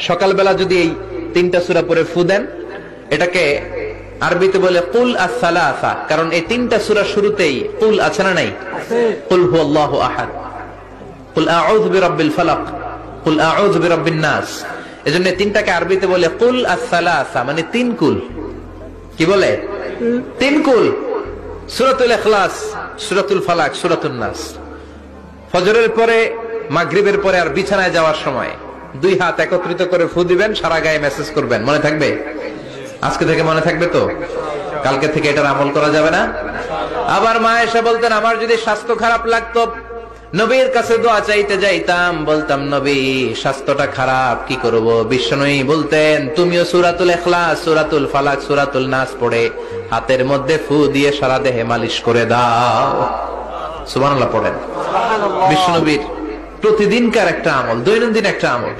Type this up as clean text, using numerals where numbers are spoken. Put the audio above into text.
সকালবেলা যদি এই তিনটা সূরা পড়ে ফু দেন, এটাকে আরবিতে বলে কুল আস-সালাসা, কারণ এই তিনটা সূরা শুরুতেই কুল আছে না নাই? কুল হুয়াল্লাহু আহাদ, কুল আউযু বিরাব্বিল ফালাক, কুল আউযু বিরাব্বিন নাস। এজন্য তিনটাকে আরবিতে বলে কুল আস-সালাসা, মানে তিন কুল। কি বলে? তিন কুল। সূরাতুল ইখলাস, সূরাতুল ফালাক, সূরাতুন নাস। ফজরের পরে, মাগরিবের পরে আর বিছানায় যাওয়ার সময় দুই হাত একত্রিত করে ফু দিবেন, সারা গায়ে মেসেজ করবেন। মনে থাকবে? আজকে থেকে মনে থাকবে তো? কালকে থেকে এটার আমল করা যাবে না? আবার মা এসে বলতেন, আমার যদি স্বাস্থ্য খারাপ লাগতো, নবীর কাছে দোয়া চাইতে যাইতাম, বলতাম নবী স্বাস্থ্যটা খারাপ, কি করব? বিশ্বনবী বলতেন, তুমিও সূরাতুল ইখলাস, সূরাতুল ফালাক, সূরাতুল নাস পড়ে হাতের মধ্যে ফু দিয়ে সারা দেহে মালিশ করে দাও। সুবহানাল্লাহ পড়েন। বিশ্বনবীর প্রতিদিনকার একটা আমল, দৈনন্দিন একটা আমল।